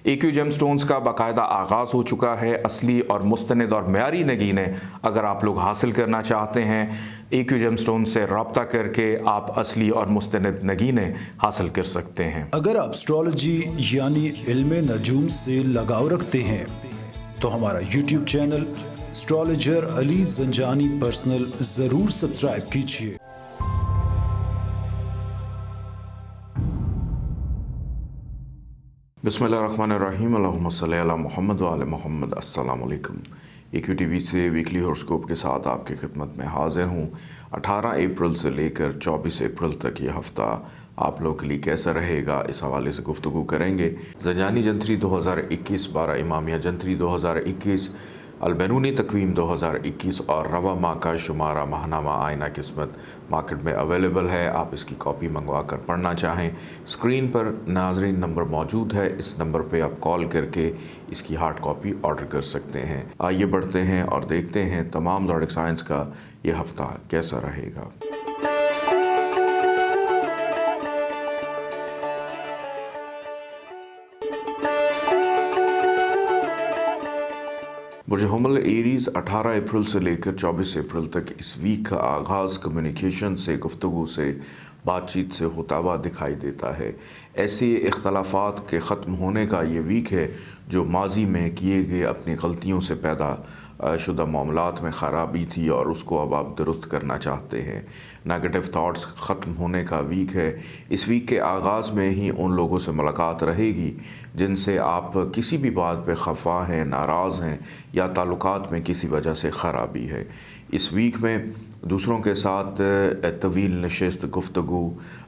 EQ gemstones का बाकायदा आगाज़ हो चुका है। असली और मुस्तनद और मयारी नगीनें अगर आप लोग हासिल करना चाहते हैं, EQ जेमस्टोन से रब्ता करके आप असली और मुस्तनद नगीनें हासिल कर सकते हैं। अगर आप एस्ट्रोलॉजी यानी इल्म नजूम से लगाव रखते हैं तो हमारा YouTube channel astrologer Ali Zanjani personal ज़रूर सब्सक्राइब कीजिए। बिस्मिल्लाहिर्रहमानिर्रहीम, अल्लाहुम्मा सल्ली अला मुहम्मद व आले मुहम्मद। अस्सलाम वालेकुम। EQ टीवी से वीकली हॉरोस्कोप के साथ आपकी खिदमत में हाजिर हूँ। 18 अप्रैल से लेकर 24 अप्रैल तक ये हफ़्ता आप लोगों के लिए कैसा रहेगा, इस हवाले से गुफ्तगू करेंगे। ज़ंजानी जंतरी 2021, 12 इमामिया जंतरी 2021, अलबैरूनी तकवीम 2021 और रवा माह का शुमारा माहनामा आइना किस्मत मार्केट में अवेलेबल है। आप इसकी कॉपी मंगवा कर पढ़ना चाहें, स्क्रीन पर नाज़रीन नंबर मौजूद है। इस नंबर पे आप कॉल करके इसकी हार्ड कॉपी ऑर्डर कर सकते हैं। आइए बढ़ते हैं और देखते हैं तमाम ज़ोडिक साइंस का ये हफ़्ता कैसा रहेगा। बुर्ज हमल एरीज़ 18 अप्रैल से लेकर 24 अप्रैल तक इस वीक का आगाज़ कम्युनिकेशन से, गुफ्तगू से, बातचीत से होता हुआ दिखाई देता है। ऐसे इख्तलाफात के ख़त्म होने का ये वीक है जो माजी में किए गए अपनी गलतियों से पैदा शुदा मामलात में ख़राबी थी और उसको अब आप दुरुस्त करना चाहते हैं। नेगेटिव थाट्स ख़त्म होने का वीक है। इस वीक के आगाज़ में ही उन लोगों से मुलाकात रहेगी जिनसे आप किसी भी बात पे खफा हैं, नाराज़ हैं या ताल्लुकात में किसी वजह से ख़राबी है। इस वीक में दूसरों के साथ तवील नशिस्त, गुफ्तगू,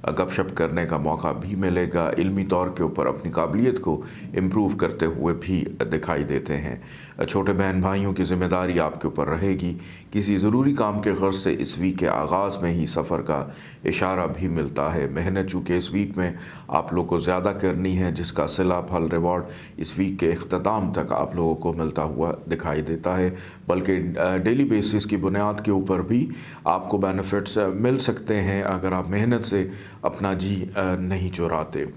गपशप करने का मौका भी मिलेगा। इल्मी तौर के ऊपर अपनी काबिलियत को इम्प्रूव करते हुए भी दिखाई देते हैं। छोटे बहन भाइयों की ज़िम्मेदारी आपके ऊपर रहेगी। किसी ज़रूरी काम के गर्ज से इस वीक के आगाज़ में ही सफ़र का इशारा भी मिलता है। मेहनत चूँकि इस वीक में आप लोग को ज़्यादा करनी है, जिसका सिला फल रिवॉर्ड इस वीक के इख्तिताम तक आप लोगों को मिलता हुआ दिखाई देता है। बल्कि डेली बेसिस की बुनियाद के ऊपर भी आपको बेनिफिट्स मिल सकते हैं अगर आप मेहनत से अपना जी नहीं चुराते।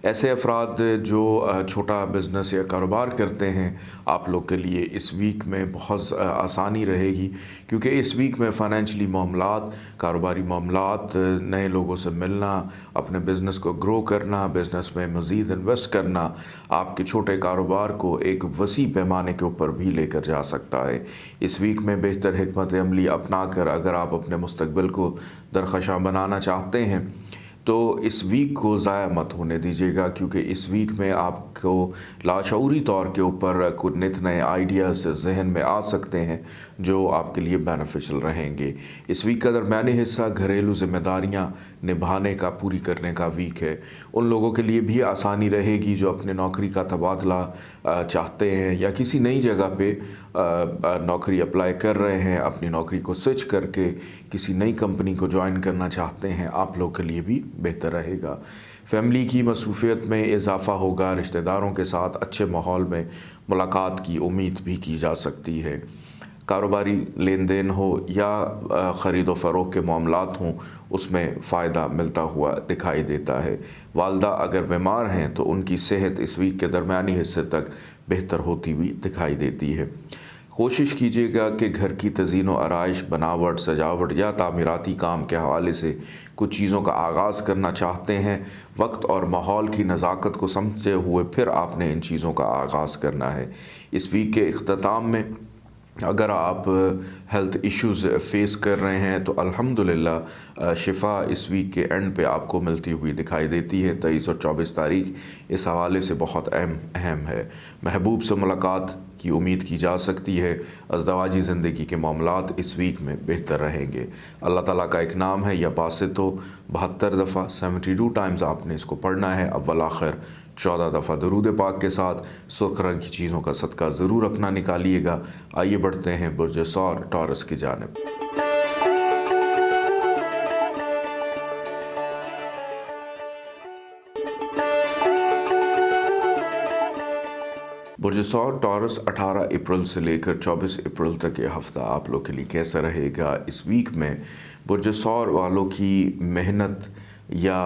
ऐसे अफराद जो छोटा बिज़नेस या कारोबार करते हैं, आप लोग के लिए इस वीक में बहुत आसानी रहेगी, क्योंकि इस वीक में फ़ाइनेंशली मामलात, कारोबारी मामलात, नए लोगों से मिलना, अपने बिज़नेस को ग्रो करना, बिज़नेस में मज़ीद इन्वेस्ट करना आपके छोटे कारोबार को एक वसी पैमाने के ऊपर भी लेकर जा सकता है। इस वीक में बेहतर हिकमत अमली अपना कर अगर आप अपने मुस्तकबिल को दरख़शां बनाना चाहते हैं तो इस वीक को ज़ाया मत होने दीजिएगा, क्योंकि इस वीक में आपको लाशऊरी तौर के ऊपर कुछ नित नए आइडियाज़ जहन में आ सकते हैं जो आपके लिए बेनिफिशियल रहेंगे। इस वीक का दरमियानी हिस्सा घरेलू ज़िम्मेदारियां निभाने का, पूरी करने का वीक है। उन लोगों के लिए भी आसानी रहेगी जो अपने नौकरी का तबादला चाहते हैं या किसी नई जगह पे नौकरी अप्लाई कर रहे हैं, अपनी नौकरी को स्विच करके किसी नई कंपनी को ज्वाइन करना चाहते हैं। आप लोग के लिए भी बेहतर रहेगा। फैमिली की मसरूफियत में इजाफ़ा होगा। रिश्तेदारों के साथ अच्छे माहौल में मुलाकात की उम्मीद भी की जा सकती है। कारोबारी लेन देन हो या ख़रीद व फ़रोख्त के मामलात हों, उसमें फ़ायदा मिलता हुआ दिखाई देता है। वालदा अगर बीमार हैं तो उनकी सेहत इस वीक के दरमियानी हिस्से तक बेहतर होती हुई दिखाई देती है। कोशिश कीजिएगा कि घर की तज़ीन व आराइश, बनावट, सजावट या तामीराती काम के हवाले से कुछ चीज़ों का आगाज़ करना चाहते हैं, वक्त और माहौल की नज़ाकत को समझते हुए फिर आपने इन चीज़ों का आगाज़ करना है। इस वीक के इख्तिताम में अगर आप हेल्थ इश्यूज़ फेस कर रहे हैं तो अल्हम्दुलिल्लाह शिफा इस वीक के एंड पे आपको मिलती हुई दिखाई देती है। 23 और 24 तारीख इस हवाले से बहुत अहम है। महबूब से मुलाकात की उम्मीद की जा सकती है। अज़दवाजी ज़िंदगी के मामलात इस वीक में बेहतर रहेंगे। अल्लाह ताला का एक नाम है या बासितो, 72 दफ़ा 72 टाइम्स आपने इसको पढ़ना है। अव्वल आखिर 14 दफ़ा दरूद पाक के साथ सुर्ख रंग की चीज़ों का सदका ज़रूर अपना निकालिएगा। आइए बढ़ते हैं बुर्ज सौर टॉरस की जानिब। बुर्ज सौर टॉरस 18 अप्रैल से लेकर 24 अप्रैल तक ये हफ़्ता आप लोग के लिए कैसा रहेगा। इस वीक में बुर्ज सौर वालों की मेहनत या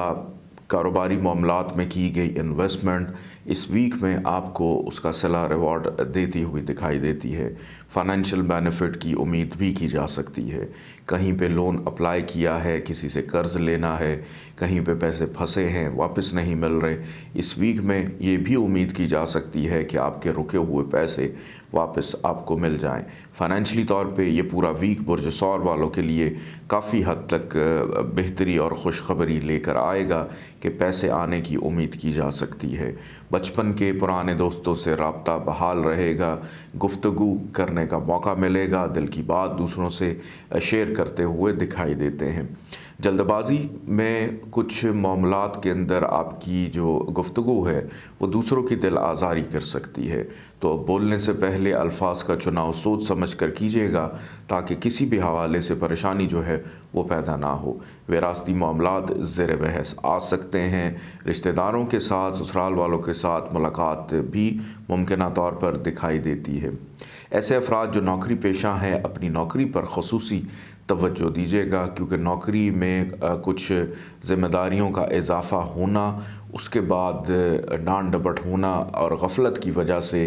कारोबारी मामलात में की गई इन्वेस्टमेंट इस वीक में आपको उसका सिला रिवॉर्ड देती हुई दिखाई देती है। फाइनेंशियल बेनिफिट की उम्मीद भी की जा सकती है। कहीं पे लोन अप्लाई किया है, किसी से कर्ज लेना है, कहीं पे पैसे फंसे हैं, वापस नहीं मिल रहे, इस वीक में ये भी उम्मीद की जा सकती है कि आपके रुके हुए पैसे वापस आपको मिल जाएं। फाइनेंशियली तौर पे ये पूरा वीक बुर्ज सौर वालों के लिए काफ़ी हद तक बेहतरी और खुशखबरी लेकर आएगा कि पैसे आने की उम्मीद की जा सकती है। बचपन के पुराने दोस्तों से राब्ता बहाल रहेगा, गुफ्तगू करने का मौका मिलेगा, दिल की बात दूसरों से शेयर करते हुए दिखाई देते हैं। जल्दबाजी में कुछ मामलात के अंदर आपकी जो गुफ्तगू है वो दूसरों की दिल आज़ारी कर सकती है, तो बोलने से पहले अल्फाज का चुनाव सोच समझ कर कीजिएगा ताकि किसी भी हवाले से परेशानी जो है वो पैदा ना हो। विरासती मामलात ज़ेर बहस आ सकते हैं। रिश्तेदारों के साथ, ससुराल वालों के साथ मुलाकात भी मुमकिना तौर पर दिखाई देती है। ऐसे अफराद जो नौकरी पेशा हैं, अपनी नौकरी पर ख़ुसूसी तवज्जो दीजिएगा, क्योंकि नौकरी में कुछ ज़िम्मेदारियों का इजाफ़ा होना, उसके बाद डांट डपट होना और गफलत की वजह से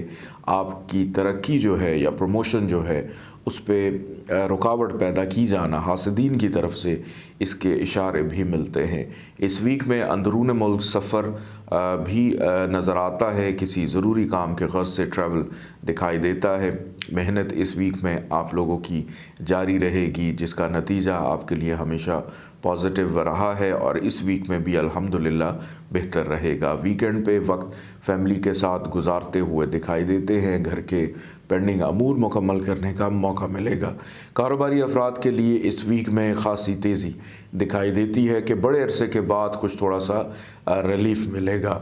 आपकी तरक्की जो है या प्रमोशन जो है उस पर रुकावट पैदा की जाना, हासिदीन की तरफ से इसके इशारे भी मिलते हैं। इस वीक में अंदरून मुल्क सफ़र भी नज़र आता है। किसी ज़रूरी काम के गर्ज से ट्रैवल दिखाई देता है। मेहनत इस वीक में आप लोगों की जारी रहेगी, जिसका नतीजा आपके लिए हमेशा पॉजिटिव रहा है और इस वीक में भी अल्हम्दुलिल्लाह बेहतर रहेगा। वीकेंड पे वक्त फैमिली के साथ गुजारते हुए दिखाई देते हैं। घर के पेंडिंग अमूर मुकम्मल करने का मौका मिलेगा। कारोबारी अफराद के लिए इस वीक में ख़ासी तेज़ी दिखाई देती है कि बड़े अरसे के बाद कुछ थोड़ा सा रिलीफ मिलेगा।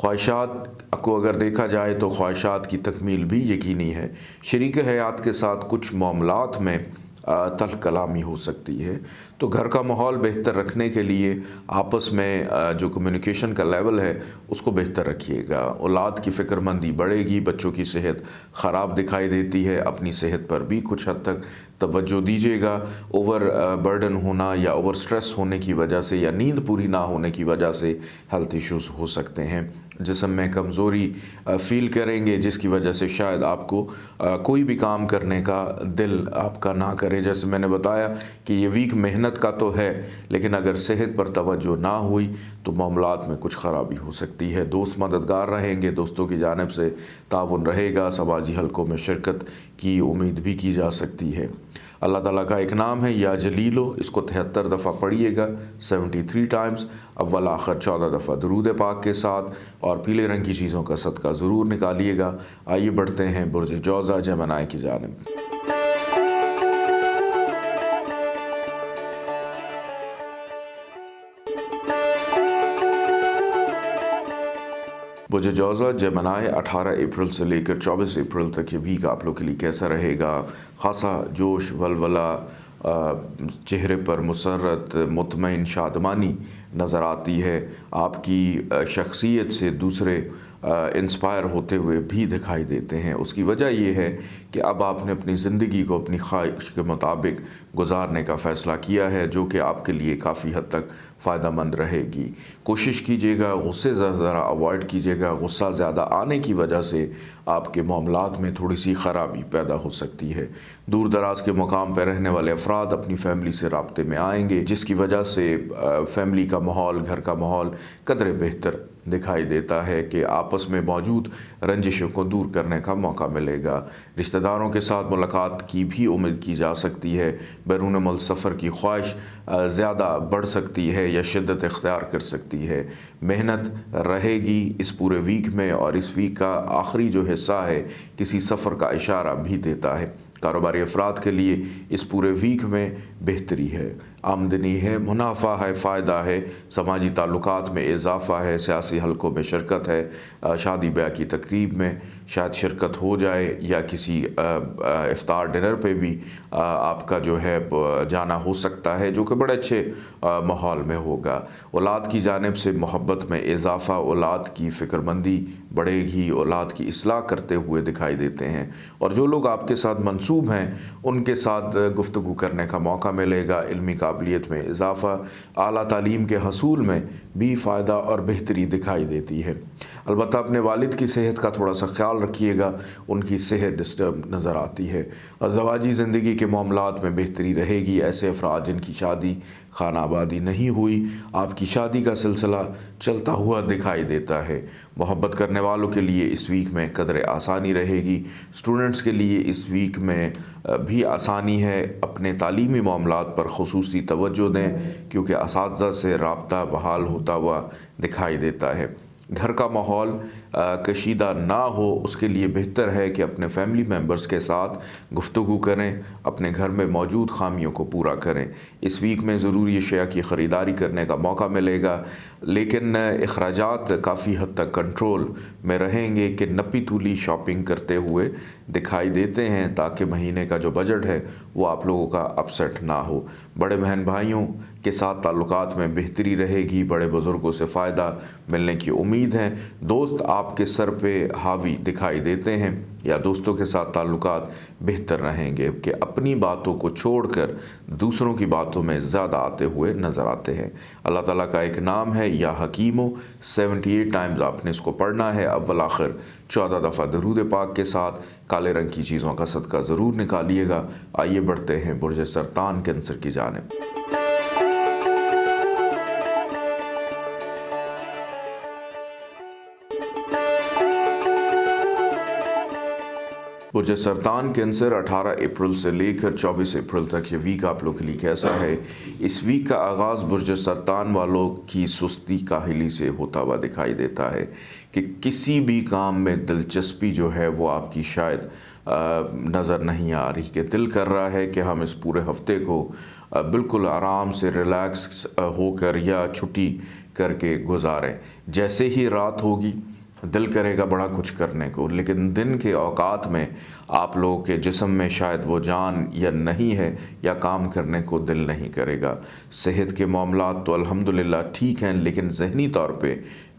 ख्वाहिशात को अगर देखा जाए तो ख्वाहिशात की तकमील भी यकीनी है। शरीक हयात के साथ कुछ मामलात में तल्ख़ कलामी हो सकती है, तो घर का माहौल बेहतर रखने के लिए आपस में जो कम्युनिकेशन का लेवल है उसको बेहतर रखिएगा। औलाद की फ़िक्रमंदी बढ़ेगी। बच्चों की सेहत ख़राब दिखाई देती है, अपनी सेहत पर भी कुछ हद तक तवज्जो दीजिएगा। ओवर बर्डन होना या ओवर स्ट्रेस होने की वजह से या नींद पूरी ना होने की वजह से हेल्थ इश्यूज़ हो सकते हैं। जिस्म में कमज़ोरी फ़ील करेंगे, जिसकी वजह से शायद आपको कोई भी काम करने का दिल आपका ना करे। जैसे मैंने बताया कि ये वीक मेहनत का तो है, लेकिन अगर सेहत पर तवज्जो ना हुई तो मामलात में कुछ ख़राबी हो सकती है। दोस्त मददगार रहेंगे, दोस्तों की जानिब से ताउन रहेगा। समाजी हलकों में शिरकत की उम्मीद भी की जा सकती है। अल्लाह ताला का एक नाम है या जलीलो, इसको 73 दफ़ा पढ़िएगा, 73 टाइम्स, अव्वल आखिर 14 दफ़ा दुरूद पाक के साथ, और पीले रंग की चीज़ों का सदका ज़रूर निकालिएगा। आइए बढ़ते हैं बुर्ज जौज़ा जेमिनी की जानिब। बुर्ज जौज़ा जेमिनी 18 अप्रैल से लेकर 24 अप्रैल तक ये वीक आप लोग के लिए कैसा रहेगा। ख़ासा जोश, वलवला, चेहरे पर मुसर्रत, मुतमईन शादमानी नज़र आती है। आपकी शख्सियत से दूसरे इंस्पायर होते हुए भी दिखाई देते हैं। उसकी वजह ये है कि अब आपने अपनी ज़िंदगी को अपनी ख्वाहिश के मुताबिक गुजारने का फ़ैसला किया है, जो कि आपके लिए काफ़ी हद तक फ़ायदेमंद रहेगी। कोशिश कीजिएगा गुस्से ज़रा अवॉइड कीजिएगा। गुस्सा ज़्यादा आने की वजह से आपके मामलात में थोड़ी सी ख़राबी पैदा हो सकती है। दूर दराज के मुकाम पर रहने वाले अफराद अपनी फैमिली से राब्ते में आएंगे, जिसकी वजह से फैमिली का माहौल, घर का माहौल कदरे बेहतर दिखाई देता है कि आपस में मौजूद रंजिशों को दूर करने का मौका मिलेगा। रिश्तेदारों के साथ मुलाकात की भी उम्मीद की जा सकती है। बैरून मुल्क सफ़र की ख्वाहिश ज़्यादा बढ़ सकती है या शिद्दत इख्तियार कर सकती है। मेहनत रहेगी इस पूरे वीक में, और इस वीक का आखिरी जो हिस्सा है किसी सफ़र का इशारा भी देता है। कारोबारी अफराद के लिए इस पूरे वीक में बेहतरी है, आमदनी है, मुनाफा है, फ़ायदा है, समाजी ताल्लुकात में इजाफ़ा है, सियासी हलकों में शिरकत है, शादी ब्याह की तकरीब में शायद शिरकत हो जाए या किसी इफ्तार डिनर पे भी आपका जो है जाना हो सकता है, जो कि बड़े अच्छे माहौल में होगा। औलाद की जानिब से मोहब्बत में इजाफ़ा, औलाद की फ़िक्रमंदी बढ़ेगी, औलाद की इस्लाह करते हुए दिखाई देते हैं। और जो लोग आपके साथ मंसूब हैं उनके साथ गुफ्तगू करने का मौका मिलेगा, इल्मी قابلیت میں اضافہ, اعلیٰ تعلیم کے حصول میں بھی فائدہ اور بہتری دکھائی دیتی ہے. البتہ اپنے والد کی صحت کا تھوڑا سا خیال رکھیے گا, ان کی صحت ڈسٹرب نظر آتی ہے. ازدواجی زندگی کے معاملات میں بہتری رہے گی. ایسے افراد جن کی شادی خانہ آبادی نہیں ہوئی, آپ کی شادی کا سلسلہ چلتا ہوا دکھائی دیتا ہے. محبت کرنے والوں کے لیے اس ویک میں قدر آسانی رہے گی. اسٹوڈنٹس کے لیے اس ویک میں بھی آسانی ہے. اپنے تعلیمی معاملات پر خصوصی توجہ دیں کیونکہ اساتذہ سے رابطہ بحال ہوتا ہوا دکھائی دیتا ہے. گھر کا ماحول کشیدہ نہ ہو, اس کے لیے بہتر ہے کہ اپنے فیملی ممبرز کے ساتھ گفتگو کریں, اپنے گھر میں موجود خامیوں کو پورا کریں. اس ویک میں ضروری اشیاء کی خریداری کرنے کا موقع ملے گا, لیکن اخراجات کافی حد تک کنٹرول میں رہیں گے کہ نپی تولی شاپنگ کرتے ہوئے دکھائی دیتے ہیں تاکہ مہینے کا جو بجٹ ہے وہ آپ لوگوں کا اپسیٹ نہ ہو. بڑے بہن بھائیوں کے ساتھ تعلقات میں بہتری رہے گی. بڑے بزرگوں سے فائدہ ملنے کی امید ہے. دوست آپ کے سر پہ حاوی دکھائی دیتے ہیں یا دوستوں کے ساتھ تعلقات بہتر رہیں گے کہ اپنی باتوں کو چھوڑ کر دوسروں کی باتوں میں زیادہ آتے ہوئے نظر آتے ہیں. اللہ تعالیٰ کا ایک نام ہے یا حکیمو, 78 ٹائمز آپ نے اس کو پڑھنا ہے. اول آخر 14 دفعہ درود پاک کے ساتھ کالے رنگ کی چیزوں کا صدقہ ضرور نکالیے گا. آئیے بڑھتے ہیں برج سرطان کینسر کی جانب. برج سرطان کینسر 18 اپریل سے لے کر 24 اپریل تک یہ ویک آپ لوگوں کے لیے کیسا ہے؟ اس ویک کا آغاز برج سرطان والوں کی سستی کاہلی سے ہوتا ہوا دکھائی دیتا ہے کہ کسی بھی کام میں دلچسپی جو ہے وہ آپ کی شاید نظر نہیں آ رہی, کہ دل کر رہا ہے کہ ہم اس پورے ہفتے کو بالکل آرام سے ریلیکس ہو کر یا چھٹی کر کے گزاریں. جیسے ہی رات ہوگی دل کرے گا بڑا کچھ کرنے کو, لیکن دن کے اوقات میں آپ لوگوں کے جسم میں شاید وہ جان یا نہیں ہے یا کام کرنے کو دل نہیں کرے گا. صحت کے معاملات تو الحمدللہ ٹھیک ہیں, لیکن ذہنی طور پہ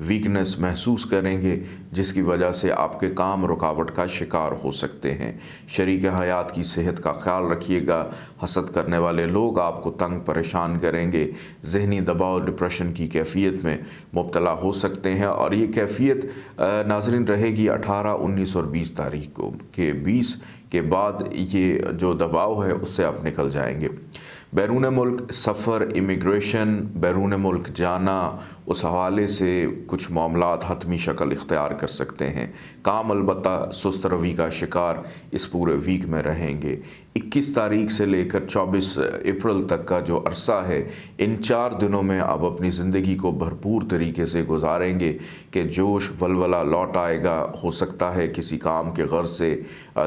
ویکنس محسوس کریں گے جس کی وجہ سے آپ کے کام رکاوٹ کا شکار ہو سکتے ہیں. شریک حیات کی صحت کا خیال رکھیے گا. حسد کرنے والے لوگ آپ کو تنگ پریشان کریں گے. ذہنی دباؤ ڈپریشن کی کیفیت میں مبتلا ہو سکتے ہیں, اور یہ کیفیت ناظرین رہے گی 18, 19 اور 20 تاریخ کو, کہ 20 کے بعد یہ جو دباؤ ہے اس سے آپ نکل جائیں گے. بیرون ملک سفر, امیگریشن, بیرون ملک جانا, اس حوالے سے کچھ معاملات حتمی شکل اختیار کر سکتے ہیں. کام البتہ سست روی کا شکار اس پورے ویک میں رہیں گے. 21 تاریخ سے لے کر 24 اپریل تک کا جو عرصہ ہے, ان 4 دنوں میں آپ اپنی زندگی کو بھرپور طریقے سے گزاریں گے کہ جوش ولولہ لوٹ آئے گا. ہو سکتا ہے کسی کام کے غرض سے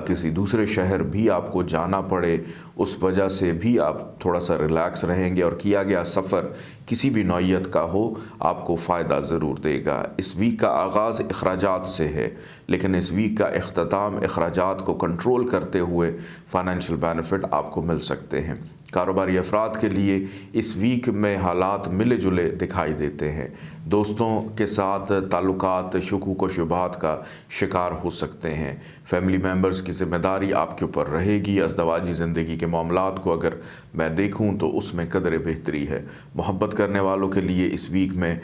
کسی دوسرے شہر بھی آپ کو جانا پڑے, اس وجہ سے بھی آپ تھوڑا سا ریلیکس رہیں گے, اور کیا گیا سفر کسی بھی نوعیت کا ہو آپ کو فائدہ ضرور دے گا. اس ویک کا آغاز اخراجات سے ہے, لیکن اس ویک کا اختتام اخراجات کو کنٹرول کرتے ہوئے فائنینشیل بینیفٹ آپ کو مل سکتے ہیں. کاروباری افراد کے لیے اس ویک میں حالات ملے جلے دکھائی دیتے ہیں. دوستوں کے ساتھ تعلقات شکوک و شبہات کا شکار ہو سکتے ہیں. فیملی ممبرز کی ذمہ داری آپ کے اوپر رہے گی. ازدواجی زندگی کے معاملات کو اگر میں دیکھوں تو اس میں قدر بہتری ہے. محبت کرنے والوں کے لیے اس ویک میں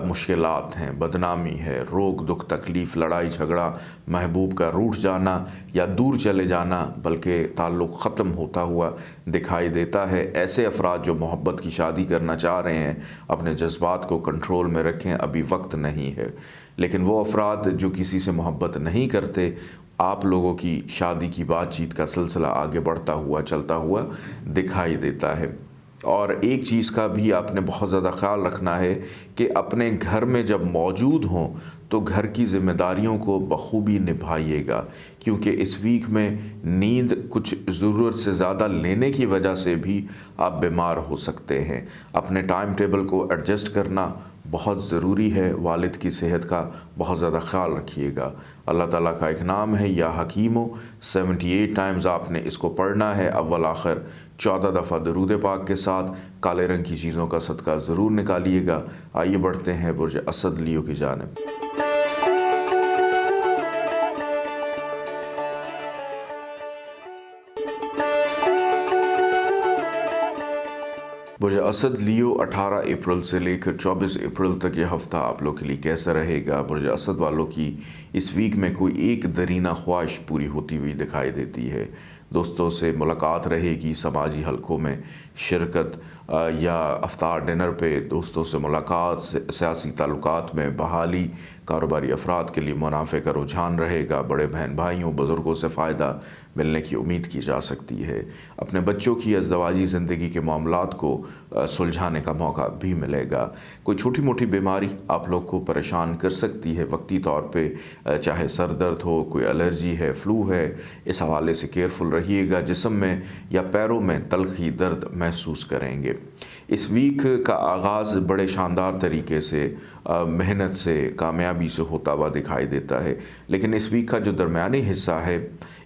مشکلات ہیں, بدنامی ہے, روگ دکھ تکلیف, لڑائی جھگڑا, محبوب کا روٹھ جانا یا دور چلے جانا, بلکہ تعلق ختم ہوتا ہوا دکھائی دیتا ہے. ایسے افراد جو محبت کی شادی کرنا چاہ رہے ہیں اپنے جذبات کو کنٹرول میں رکھیں, ابھی وقت نہیں ہے. لیکن وہ افراد جو کسی سے محبت نہیں کرتے, آپ لوگوں کی شادی کی بات چیت کا سلسلہ آگے بڑھتا ہوا چلتا ہوا دکھائی دیتا ہے. اور ایک چیز کا بھی آپ نے بہت زیادہ خیال رکھنا ہے کہ اپنے گھر میں جب موجود ہوں تو گھر کی ذمہ داریوں کو بخوبی نبھائیے گا, کیونکہ اس ویک میں نیند کچھ ضرورت سے زیادہ لینے کی وجہ سے بھی آپ بیمار ہو سکتے ہیں. اپنے ٹائم ٹیبل کو ایڈجسٹ کرنا بہت ضروری ہے. والد کی صحت کا بہت زیادہ خیال رکھیے گا. اللہ تعالیٰ کا ایک نام ہے یا حکیمو, 78 ٹائمز آپ نے اس کو پڑھنا ہے. اول آخر 14 دفعہ درود پاک کے ساتھ کالے رنگ کی چیزوں کا صدقہ ضرور نکالیے گا. آئیے بڑھتے ہیں برج اسد لیو کی جانب. برج اسد لیو 18 اپریل سے لے کر 24 اپریل تک یہ ہفتہ آپ لوگ کے لیے کیسا رہے گا؟ برج اسد والوں کی اس ویک میں کوئی ایک درینہ خواہش پوری ہوتی ہوئی دکھائی دیتی ہے۔ دوستوں سے ملاقات رہے گی، سماجی حلقوں میں شرکت یا افطار ڈنر پہ دوستوں سے ملاقات، سیاسی تعلقات میں بحالی، کاروباری افراد کے لیے منافع کا رجحان رہے گا۔ بڑے بہن بھائیوں، بزرگوں سے فائدہ ملنے کی امید کی جا سکتی ہے۔ اپنے بچوں کی ازدواجی زندگی کے معاملات کو سلجھانے کا موقع بھی ملے گا۔ کوئی چھوٹی موٹی بیماری آپ لوگ کو پریشان کر سکتی ہے وقتی طور پہ، چاہے سر درد ہو، کوئی الرجی ہے، فلو ہے، اس حوالے سے کیئرفل رہیے گا۔ جسم میں یا پیروں میں تلخی درد محسوس کریں گے۔ اس ویک کا آغاز بڑے شاندار طریقے سے، محنت سے، کامیابی سے ہوتا ہوا دکھائی دیتا ہے، لیکن اس ویک کا جو درمیانی حصہ ہے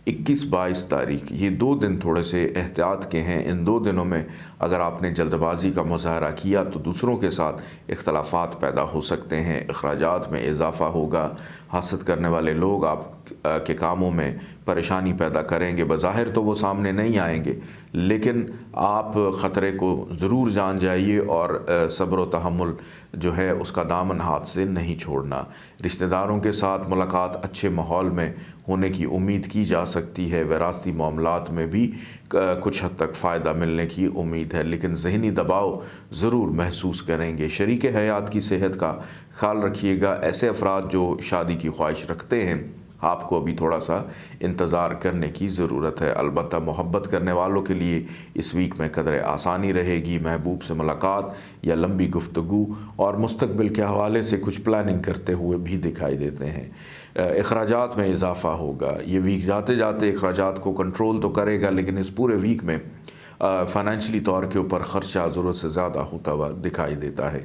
21-22 تاریخ، یہ 2 دن تھوڑے سے احتیاط کے ہیں۔ ان 2 دنوں میں اگر آپ نے جلد بازی کا مظاہرہ کیا تو دوسروں کے ساتھ اختلافات پیدا ہو سکتے ہیں، اخراجات میں اضافہ ہوگا، حسد کرنے والے لوگ آپ کے کاموں میں پریشانی پیدا کریں گے۔ بظاہر تو وہ سامنے نہیں آئیں گے، لیکن آپ خطرے کو ضرور جان جائیے اور صبر و تحمل جو ہے اس کا دامن ہاتھ سے نہیں چھوڑنا۔ رشتہ داروں کے ساتھ ملاقات اچھے ماحول میں ہونے کی امید کی جا سکتی ہے۔ وراثتی معاملات میں بھی کچھ حد تک فائدہ ملنے کی امید ہے، لیکن ذہنی دباؤ ضرور محسوس کریں گے۔ شریک حیات کی صحت کا خیال رکھیے گا۔ ایسے افراد جو شادی کی خواہش رکھتے ہیں، آپ کو ابھی تھوڑا سا انتظار کرنے کی ضرورت ہے۔ البتہ محبت کرنے والوں کے لیے اس ویک میں قدر آسانی رہے گی۔ محبوب سے ملاقات یا لمبی گفتگو اور مستقبل کے حوالے سے کچھ پلاننگ کرتے ہوئے بھی دکھائی دیتے ہیں۔ اخراجات میں اضافہ ہوگا۔ یہ ویک جاتے جاتے اخراجات کو کنٹرول تو کرے گا، لیکن اس پورے ویک میں فائنینشلی طور کے اوپر خرچہ ضرورت سے زیادہ ہوتا ہوا دکھائی دیتا ہے۔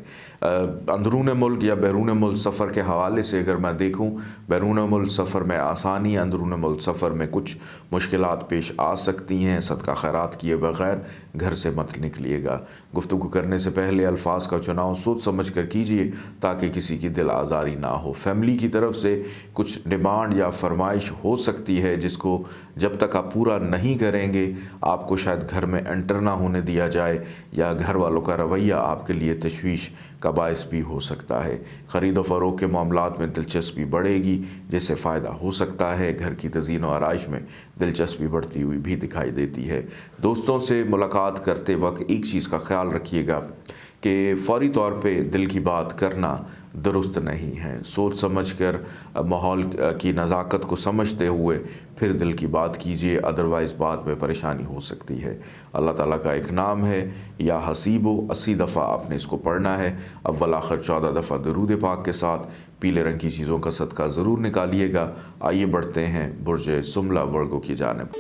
اندرون ملک یا بیرون ملک سفر کے حوالے سے اگر میں دیکھوں، بیرون ملک سفر میں آسانی، اندرون ملک سفر میں کچھ مشکلات پیش آ سکتی ہیں۔ صدقہ خیرات کیے بغیر گھر سے مت نکلیے گا۔ گفتگو کرنے سے پہلے الفاظ کا چناؤ سوچ سمجھ کر کیجیے تاکہ کسی کی دل آزاری نہ ہو۔ فیملی کی طرف سے کچھ ڈیمانڈ یا فرمائش ہو سکتی ہے جس کو جب تک آپ پورا نہیں کریں گے آپ کو شاید گھر میں انٹر نہ ہونے دیا جائے، یا گھر والوں کا رویہ آپ کے لیے تشویش کا باعث بھی ہو سکتا ہے۔ خرید و فروخت کے معاملات میں دلچسپی بڑھے گی جس سے فائدہ ہو سکتا ہے۔ گھر کی تزئین و آرائش میں دلچسپی بڑھتی ہوئی بھی دکھائی دیتی ہے۔ دوستوں سے ملاقات کرتے وقت ایک چیز کا خیال رکھیے گا کہ فوری طور پہ دل کی بات کرنا درست نہیں ہے۔ سوچ سمجھ کر ماحول کی نزاکت کو سمجھتے ہوئے پھر دل کی بات کیجیے، ادروائز بعد میں پریشانی ہو سکتی ہے۔ اللہ تعالیٰ کا ایک نام ہے یا حسیبو، 80 دفعہ آپ نے اس کو پڑھنا ہے۔ اول آخر 14 دفعہ درود پاک کے ساتھ پیلے رنگ کی چیزوں کا صدقہ ضرور نکالیے گا۔ آئیے بڑھتے ہیں برج سملہ ورگو کی جانب۔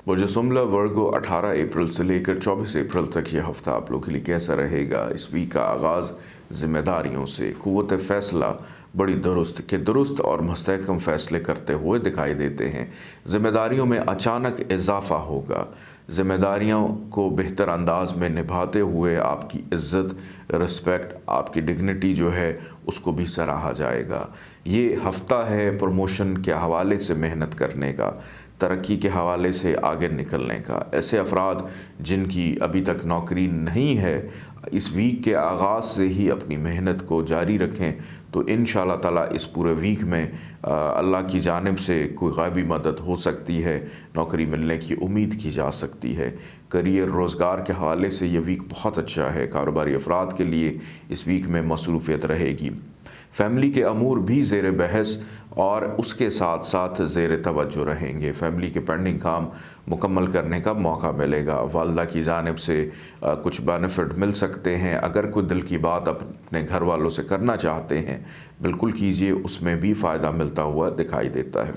برج سملہ ورگو 18 اپریل سے لے کر 24 اپریل تک یہ ہفتہ آپ لوگوں کے لیے کیسا رہے گا؟ اس ویک کا آغاز ذمہ داریوں سے، قوت فیصلہ بڑی درست اور مستحکم فیصلے کرتے ہوئے دکھائی دیتے ہیں۔ ذمہ داریوں میں اچانک اضافہ ہوگا۔ ذمہ داریوں کو بہتر انداز میں نبھاتے ہوئے آپ کی عزت، رسپیکٹ، آپ کی ڈگنیٹی جو ہے اس کو بھی سراہا جائے گا۔ یہ ہفتہ ہے پروموشن کے حوالے سے محنت کرنے کا، ترقی کے حوالے سے آگے نکلنے کا۔ ایسے افراد جن کی ابھی تک نوکری نہیں ہے، اس ویک کے آغاز سے ہی اپنی محنت کو جاری رکھیں تو انشاءاللہ تعالیٰ اس پورے ویک میں اللہ کی جانب سے کوئی غیبی مدد ہو سکتی ہے، نوکری ملنے کی امید کی جا سکتی ہے۔ کریئر، روزگار کے حوالے سے یہ ویک بہت اچھا ہے۔ کاروباری افراد کے لیے اس ویک میں مصروفیت رہے گی۔ فیملی کے امور بھی زیر بحث اور اس کے ساتھ ساتھ زیر توجہ رہیں گے۔ فیملی کے پینڈنگ کام مکمل کرنے کا موقع ملے گا۔ والدہ کی جانب سے کچھ بینیفٹ مل سکتے ہیں۔ اگر کوئی دل کی بات اپنے گھر والوں سے کرنا چاہتے ہیں بالکل کیجیے، اس میں بھی فائدہ ملتا ہوا دکھائی دیتا ہے۔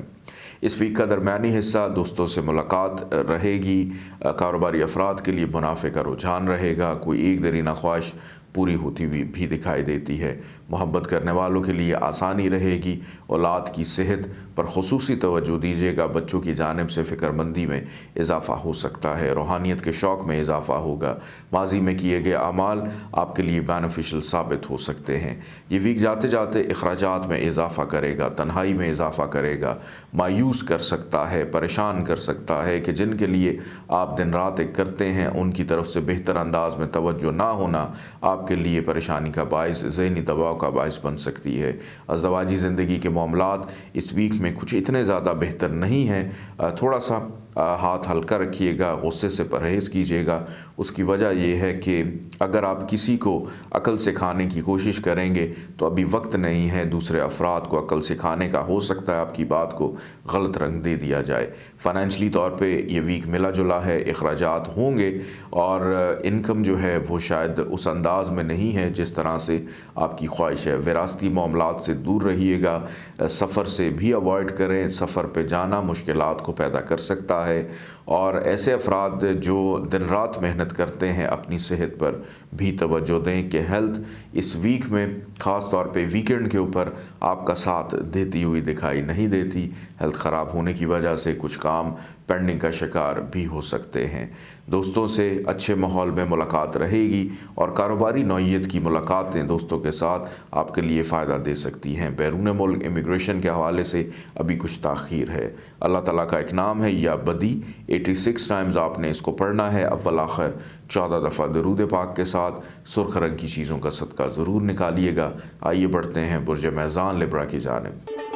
اس ویک کا درمیانی حصہ دوستوں سے ملاقات رہے گی۔ کاروباری افراد کے لیے منافع کا رجحان رہے گا۔ کوئی ایک درینہ خواہش पूरी होती हुई भी दिखाई देती है। मोहब्बत करने वालों के लिए आसानी रहेगी। औलाद की सेहत पर खुसूसी तवज्जो दीजिएगा। बच्चों की जानिब से फ़िक्रमंदी में इजाफ़ा हो सकता है। रूहानियत के शौक़ में इजाफ़ा होगा। माजी में किए गए अमाल आपके लिए बेनिफिशियल साबित हो सकते हैं। ये वीक जाते जाते अखराजात में इजाफ़ा करेगा, तन्हाई में इजाफ़ा करेगा, मायूस कर सकता है, परेशान कर सकता है कि जिनके लिए आप दिन रात एक करते हैं उनकी तरफ से बेहतर अंदाज में तवज्जो ना होना आपके लिए परेशानी का बाइस, ज़हनी दबाव का बाइस बन सकती है। अज़दवाजी ज़िंदगी के मामलात इस वीक में कुछ इतने ज़्यादा बेहतर नहीं हैं। थोड़ा सा हाथ हल्का रखिएगा, गुस्से से परहेज़ कीजिएगा। उसकी वजह यह है कि अगर आप किसी को अकल सिखाने की कोशिश करेंगे तो अभी वक्त नहीं है दूसरे अफराद को अकल सिखाने का। हो सकता है आपकी बात को गलत रंग दे दिया जाए। फ़ाइनेंशली तौर पे ये वीक मिला जुला है, अखराजात होंगे और इनकम जो है वो शायद उस अंदाज में नहीं है जिस तरह से आपकी ख्वाहिश है। विरासती मामलात से दूर रहिएगा। सफ़र से भी अवॉइड करें। सफ़र पे जाना मुश्किलात को पैदा कर सकता है और ऐसे अफराद जो दिन रात मेहनत करते हैं अपनी सेहत पर भी तवज्जो दें कि हेल्थ इस वीक में ख़ास तौर पे वीकेंड के ऊपर आपका साथ देती हुई दिखाई नहीं देती। हेल्थ ख़राब होने की वजह से कुछ काम पेंडिंग का शिकार भी हो सकते हैं। दोस्तों से अच्छे माहौल में मुलाकात रहेगी और कारोबारी नौइयत की मुलाकातें दोस्तों के साथ आपके लिए फ़ायदा दे सकती हैं। बैरून मुल्क इमिग्रेशन के हवाले से अभी कुछ ताख़ीर है। अल्लाह ताला का एक नाम है या बदी। 86 टाइम्स आपने इसको पढ़ना है अव्वल आखिर 14 दफ़ा दरूद पाक के साथ। सुर्ख रंग की चीज़ों का सदका ज़रूर निकालिएगा। आइए बढ़ते हैं बुर्ज मेज़ान लिब्रा की जानिब।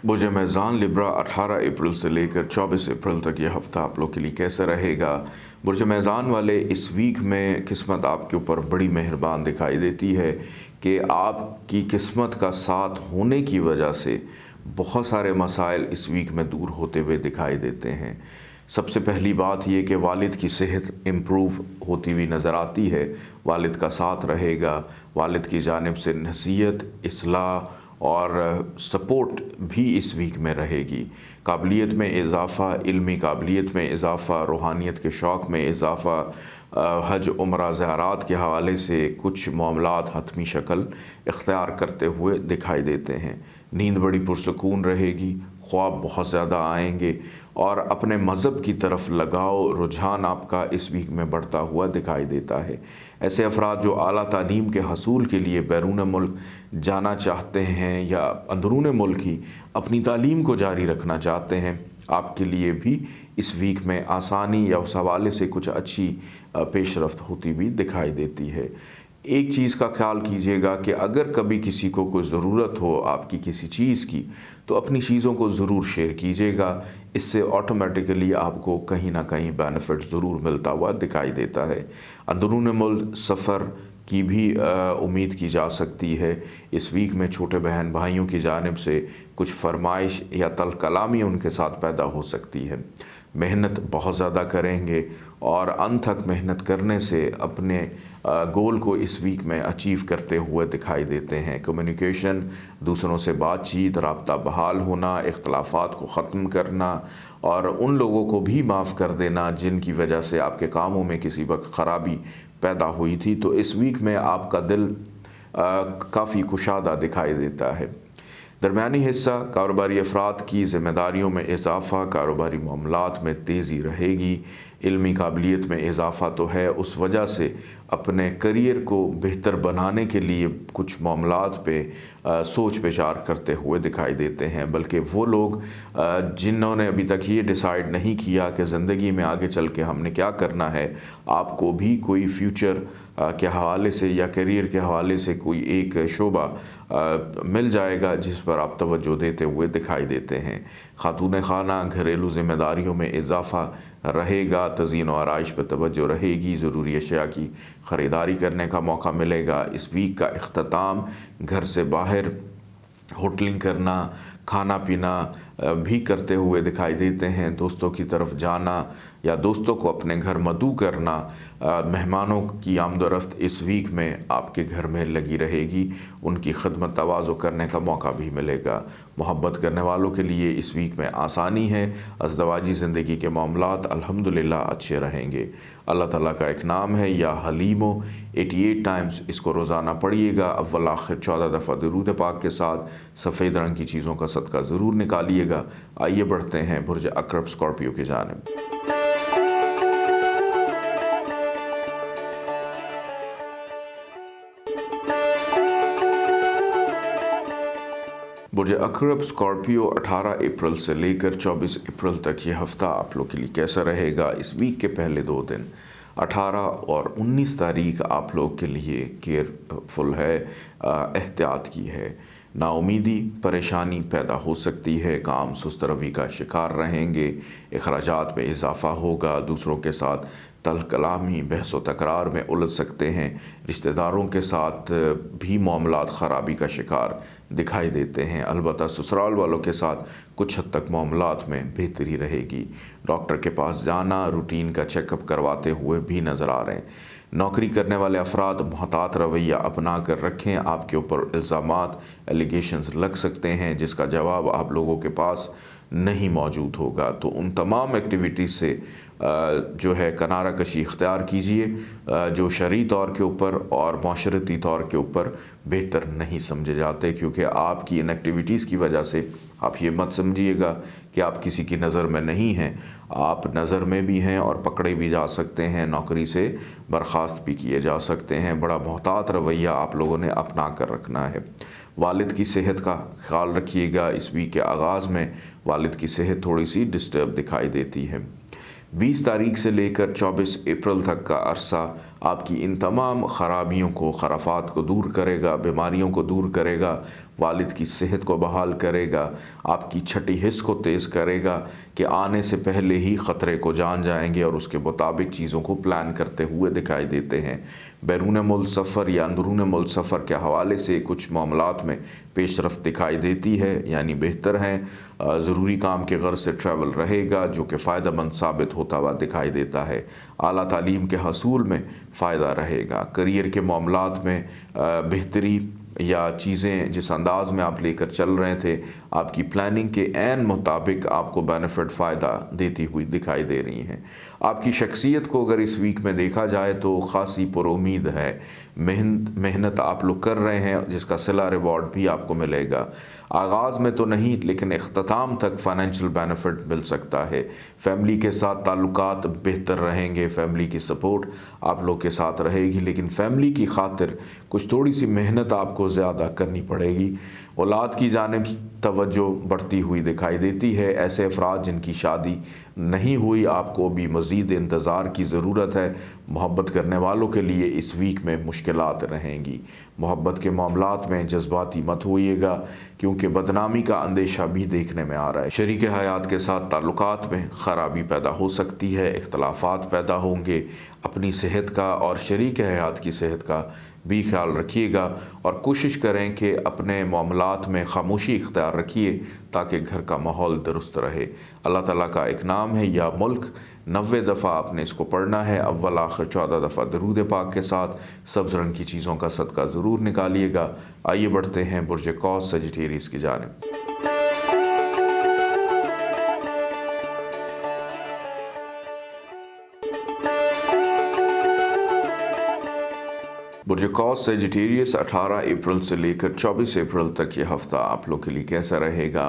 बुर्ज मेज़ान लिब्रा 18 अप्रैल से लेकर 24 अप्रैल तक ये हफ़्ता आप लोग के लिए कैसा रहेगा। बुर्ज मेज़ान वाले इस वीक में किस्मत आपके ऊपर बड़ी मेहरबान दिखाई देती है कि आपकी किस्मत का साथ होने की वजह से बहुत सारे मसाइल इस वीक में दूर होते हुए दिखाई देते हैं। सबसे पहली बात ये कि वालिद की सेहत इम्प्रूव होती हुई नज़र आती है। वालिद का साथ रहेगा। वालिद की जानिब से नसीहत, इस्लाह और सपोर्ट भी इस वीक में रहेगी। काबिलियत में इजाफ़ा, इल्मी काबिलियत में इजाफ़ा, रूहानियत के शौक़ में इजाफ़ा, हज उम्रा ज़ियारात के हवाले से कुछ मामलात हतमी शक्ल इख्तियार करते हुए दिखाई देते हैं। नींद बड़ी पुरसकून रहेगी। ख्वाब बहुत ज़्यादा आएंगे और अपने मज़हब की तरफ लगाव, रुझान आपका इस वीक में बढ़ता हुआ दिखाई देता है। ऐसे अफराद जो आला तालीम के हसूल के लिए बैरून मुल्क जाना चाहते हैं या अंदरून मुल्क ही अपनी तालीम को जारी रखना चाहते हैं, आपके लिए भी इस वीक में आसानी या उस हवाले से कुछ अच्छी पेशरफ्त होती हुई दिखाई देती है। एक चीज़ का ख्याल कीजिएगा कि अगर कभी किसी को कोई ज़रूरत हो आपकी किसी चीज़ की तो अपनी चीज़ों को ज़रूर शेयर कीजिएगा। इससे ऑटोमेटिकली आपको कहीं ना कहीं बेनिफिट ज़रूर मिलता हुआ दिखाई देता है। अंदरून मुल्क सफ़र की भी उम्मीद की जा सकती है। इस वीक में छोटे बहन भाइयों की जानिब से कुछ फरमाइश या तल कलामी उनके साथ पैदा हो सकती है। मेहनत बहुत ज़्यादा करेंगे और अंत तक मेहनत करने से अपने गोल को इस वीक में अचीव करते हुए दिखाई देते हैं। कम्युनिकेशन, दूसरों से बातचीत, राब्ता बहाल होना, इख्तलाफात को ख़त्म करना और उन लोगों को भी माफ़ कर देना जिनकी वजह से आपके कामों में किसी वक्त ख़राबी पैदा हुई थी, तो इस वीक में आपका दिल काफ़ी कुशादा दिखाई देता है। दरमियानी हिस्सा कारोबारी अफराद की ज़िम्मेदारियों में इजाफ़ा, कारोबारी मामलात में तेज़ी रहेगी। इल्मी काबिलियत में इजाफ़ा तो है, उस वजह से अपने करियर को बेहतर बनाने के लिए कुछ मामलात पे सोच विचार करते हुए दिखाई देते हैं। बल्कि वो लोग जिन्होंने अभी तक ये डिसाइड नहीं किया कि ज़िंदगी में आगे चल के हमने क्या करना है, आपको भी कोई फ्यूचर के हवाले से या करियर के हवाले से कोई एक शोबा मिल जाएगा जिस पर आप तवज्जो देते हुए दिखाई देते हैं। खातून खाना, घरेलू ज़िम्मेदारियों में इजाफ़ा रहेगा। तज़ीन व आराइश पर तवज्जो रहेगी। ज़रूरी अशिया की ख़रीदारी करने का मौका मिलेगा। इस वीक का इख्तिताम घर से बाहर होटलिंग करना, खाना पीना भी करते हुए दिखाई देते हैं। दोस्तों की तरफ जाना या दोस्तों को अपने घर मदऊ करना, मेहमानों की आमदोरफ्त इस वीक में आपके घर में लगी रहेगी। उनकी खिदमत तवाज़ो करने का मौका भी मिलेगा। मोहब्बत करने वालों के लिए इस वीक में आसानी है। अज़दवाजी ज़िंदगी के मामलात अल्हम्दुलिल्लाह अच्छे रहेंगे। अल्लाह ताला का एक नाम है या हलीमो, 88 टाइम्स इसको रोज़ाना पढ़िएगा। अव्वल आखिर 14 दफ़ा दुरूद पाक के साथ सफ़ेद रंग की चीज़ों का सदका ज़रूर निकालिएगा। आइए बढ़ते हैं बुर्ज अक़रब स्कॉर्पियो की जानिब। बुर्ज अक़रब स्कॉर्पियो 18 अप्रैल से लेकर 24 अप्रैल तक ये हफ़्ता आप लोग के लिए कैसा रहेगा। इस वीक के पहले 2 दिन 18 और 19 तारीख आप लोग के लिए केयरफुल है, एहतियात की है। नाउमीदी, परेशानी पैदा हो सकती है। काम सुस्त रवि का शिकार रहेंगे। अखराजात में इजाफ़ा होगा। दूसरों के साथ तल्ख़ कलामी, बहस व तकरार में उलझ सकते हैं। रिश्तेदारों के साथ भी मामलात ख़राबी का शिकार दिखाई देते हैं। अलबत्ता ससुराल वालों के साथ कुछ हद तक मामलात में बेहतरी रहेगी। डॉक्टर के पास जाना, रूटीन का चेकअप करवाते हुए भी नज़र आ रहे हैं। नौकरी करने वाले अफराद मोहतात रवैया अपना कर रखें। आपके ऊपर इल्ज़ामात, एलिगेशंस लग सकते हैं जिसका जवाब आप लोगों के पास नहीं मौजूद होगा। तो उन तमाम एक्टिविटीज़ से जो है किनारा कशी इख्तियार कीजिए जो शरई तौर के ऊपर और माशरती तौर के ऊपर बेहतर नहीं समझे जाते, क्योंकि आपकी इन एक्टिविटीज़ की वजह से आप ये मत समझिएगा कि आप किसी की नज़र में नहीं हैं। आप नज़र में भी हैं और पकड़े भी जा सकते हैं, नौकरी से बर्खास्त भी किए जा सकते हैं। बड़ा मोहतात रवैया आप लोगों ने अपना कर रखना है। वालिद की सेहत का ख्याल रखिएगा। इस वीक के आगाज़ में वालिद की सेहत थोड़ी सी डिस्टर्ब दिखाई देती है। 20 तारीख से लेकर 24 अप्रैल तक का अरसा आपकी इन तमाम ख़राबियों को, खराफात को दूर करेगा, बीमारियों को दूर करेगा, वालिद की सेहत को बहाल करेगा, आपकी छठी हिस्स को तेज़ करेगा कि आने से पहले ही ख़तरे को जान जाएंगे और उसके मुताबिक चीज़ों को प्लान करते हुए दिखाई देते हैं। बैरून मुल्क सफ़र या अंदरून मुल्क सफ़र के हवाले से कुछ मामलात में पेशरफ्त दिखाई देती है, यानी बेहतर हैं। ज़रूरी काम के गर्ज़ से ट्रैवल रहेगा जो कि फ़ायदेमंद साबित होता हुआ दिखाई देता है। आला तालीम के हसूल में फ़ायदा रहेगा। करियर के मामलात में बेहतरी या चीज़ें जिस अंदाज में आप लेकर चल रहे थे, आपकी प्लानिंग के ऐन मुताबिक आपको बेनिफिट फ़ायदा देती हुई दिखाई दे रही हैं। आपकी शख्सियत को अगर इस वीक में देखा जाए तो ख़ासी पुरुमीद है। मेहनत आप लोग कर रहे हैं जिसका सिला रिवॉर्ड भी आपको मिलेगा। आगाज़ में तो नहीं लेकिन इख्तिताम तक फ़ाइनेंशियल बेनिफिट मिल सकता है। फैमिली के साथ ताल्लुकात बेहतर रहेंगे। फैमिली की सपोर्ट आप लोग के साथ रहेगी, लेकिन फैमिली की खातिर कुछ थोड़ी सी मेहनत आपको ज़्यादा करनी पड़ेगी। औलाद की जानिब तवज्जो बढ़ती हुई दिखाई देती है। ऐसे अफराद जिनकी शादी नहीं हुई, आपको भी मज़ीद इंतज़ार की ज़रूरत है। मोहब्बत करने वालों के लिए इस वीक में मुश्किलात रहेंगी। मोहब्बत के मामलात में जज्बाती मत होइएगा क्योंकि बदनामी का अंदेशा भी देखने में आ रहा है। शरीक हयात के साथ ताल्लुकात में ख़राबी पैदा हो सकती है, इख्तलाफात पैदा होंगे। अपनी सेहत का और शरीक हयात की सेहत का भी ख्याल रखिएगा और कोशिश करें कि अपने मामलात में खामोशी इख्तियार रखिए ताकि घर का माहौल दुरुस्त रहे। अल्लाह ताला का एक नाम है या मुल्क, 90 दफ़ा आपने इसको पढ़ना है। अव्वल आखिर 14 दफ़ा दरूद पाक के साथ सब्ज़ रंग की चीज़ों का सदका ज़रूर निकालिएगा। आइए बढ़ते हैं बुर्ज कौस सजिटेरियस की जानिब। बुर्ज कौस सजिटेरियस 18 अप्रैल से लेकर 24 अप्रैल तक ये हफ़्ता आप लोग के लिए कैसा रहेगा।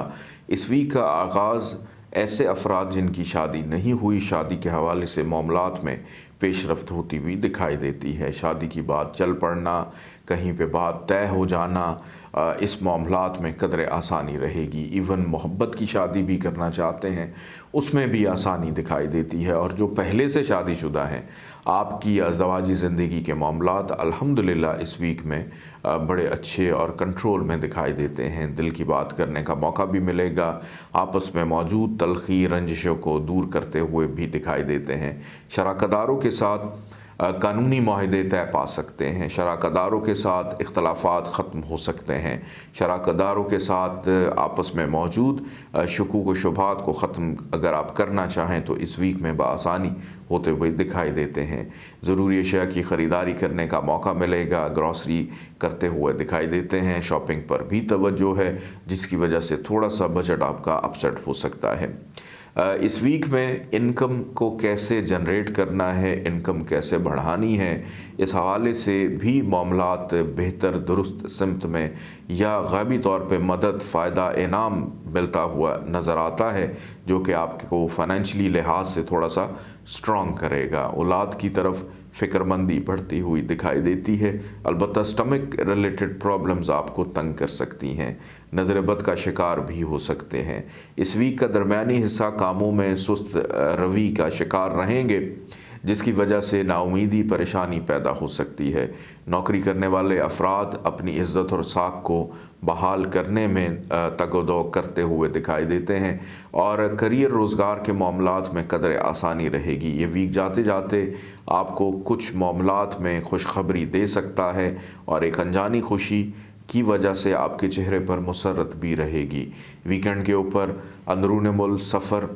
इस वीक का आगाज़ ऐसे अफराद जिनकी शादी नहीं हुई, शादी के हवाले से मामलात में पेशरफ्त होती हुई दिखाई देती है। शादी की बात चल पड़ना, कहीं पे बात तय हो जाना, इस मामलात में कदर आसानी रहेगी। इवन मोहब्बत की शादी भी करना चाहते हैं उसमें भी आसानी दिखाई देती है। और जो पहले से शादीशुदा हैं, आपकी अज़दवाजी ज़िंदगी के मामलात अल्हम्दुलिल्लाह इस वीक में बड़े अच्छे और कंट्रोल में दिखाई देते हैं। दिल की बात करने का मौका भी मिलेगा। आपस में मौजूद तलखी रंजिशों को दूर करते हुए भी दिखाई देते हैं। शराकतदारों के साथ कानूनी माहदे तय पा सकते हैं। शराकतदारों के साथ इख्तलाफात ख़त्म हो सकते हैं। शराकतदारों के साथ आपस में मौजूद शुकूक व शुबहात को ख़त्म अगर आप करना चाहें तो इस वीक में बआसानी होते हुए दिखाई देते हैं। ज़रूरी अशिया की ख़रीदारी करने का मौका मिलेगा, ग्रॉसरी करते हुए दिखाई देते हैं। शॉपिंग पर भी तवज्जो है, जिसकी वजह से थोड़ा सा बजट आपका अपसेट हो सकता है। इस वीक में इनकम को कैसे जनरेट करना है, इनकम कैसे बढ़ानी है, इस हवाले से भी मामलात बेहतर दुरुस्त सिमत में या ग़ैबी तौर पे मदद, फ़ायदा, इनाम मिलता हुआ नज़र आता है, जो कि आपको फ़ाइनेंशली लिहाज से थोड़ा सा स्ट्रॉन्ग करेगा। औलाद की तरफ फ़िक्रमंदी बढ़ती हुई दिखाई देती है। अलबत्ता स्टमक रिलेटेड प्रॉब्लम्स आपको तंग कर सकती हैं। नज़र बद का शिकार भी हो सकते हैं। इस वीक का दरमियानी हिस्सा कामों में सुस्त रवि का शिकार रहेंगे, जिसकी वजह से नाउमीदी, परेशानी पैदा हो सकती है। नौकरी करने वाले अफराद अपनी इज़्ज़त और साख को बहाल करने में तगोदो करते हुए दिखाई देते हैं और करियर रोज़गार के मामलात में कदर आसानी रहेगी। ये वीक जाते जाते आपको कुछ मामलात में खुशखबरी दे सकता है और एक अनजानी खुशी की वजह से आपके चेहरे पर मुसर्रत भी रहेगी। वीकेंड के ऊपर अंदरून मुल्क सफ़र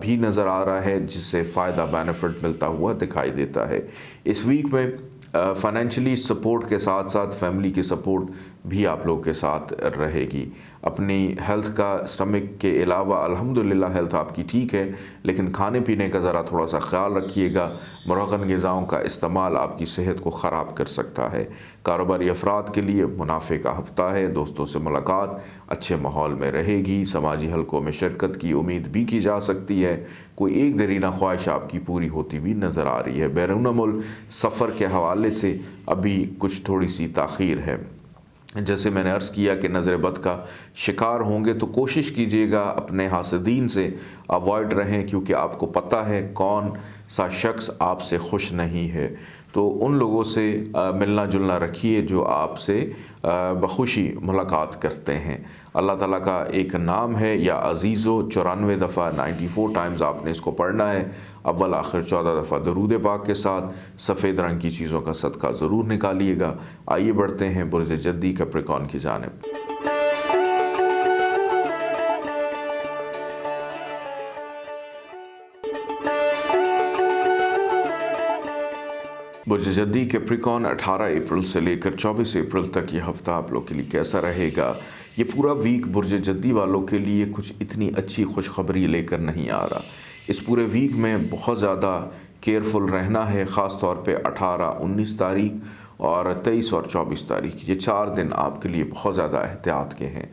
भी नज़र आ रहा है, जिससे फ़ायदा बेनिफिट मिलता हुआ दिखाई देता है। इस वीक में फाइनेंशियली सपोर्ट के साथ साथ फैमिली की सपोर्ट भी आप लोगों के साथ रहेगी। अपनी हेल्थ का, स्टमक के अलावा अल्हम्दुलिल्लाह हेल्थ आपकी ठीक है, लेकिन खाने पीने का ज़रा थोड़ा सा ख्याल रखिएगा। मुरगन ग़िज़ाओं का इस्तेमाल आपकी सेहत को ख़राब कर सकता है। कारोबारी अफराद के लिए मुनाफे का हफ्ता है। दोस्तों से मुलाकात अच्छे माहौल में रहेगी। समाजी हलकों में शिरकत की उम्मीद भी की जा सकती है। कोई एक देरीना ख्वाहिश आपकी पूरी होती भी नज़र आ रही है। बैरून मुल्क सफ़र के हवाले से अभी कुछ थोड़ी सी ताख़ीर है। जैसे मैंने अर्ज़ किया कि नज़र बद का शिकार होंगे तो कोशिश कीजिएगा अपने हासदीन से अवॉइड रहें, क्योंकि आपको पता है कौन सा शख्स आपसे खुश नहीं है। तो उन लोगों से मिलना जुलना रखिए जो आपसे बखुशी मुलाकात करते हैं। अल्लाह ताला का एक नाम है या अज़ीज़ो, 94 दफ़ा 94 टाइम्स आपने इसको पढ़ना है। अव्वल आखिर 14 दफ़ा दरूद पाक के साथ सफ़ेद रंग की चीज़ों का सदका ज़रूर निकालिएगा। आइए बढ़ते हैं बुर्ज जद्दी कैप्रिकॉर्न की जानिब। बुर्ज जद्दी कैप्रिकॉर्न 18 अप्रैल से लेकर 24 अप्रैल तक ये हफ़्ता आप लोग के लिए कैसा रहेगा। ये पूरा वीक बुर्ज जद्दी वालों के लिए कुछ इतनी अच्छी खुशखबरी लेकर नहीं आ रहा। इस पूरे वीक में बहुत ज़्यादा केयरफुल रहना है, ख़ास तौर पे 18, 19 तारीख और 23 और 24 तारीख। ये 4 दिन आपके लिए बहुत ज़्यादा एहतियात के हैं।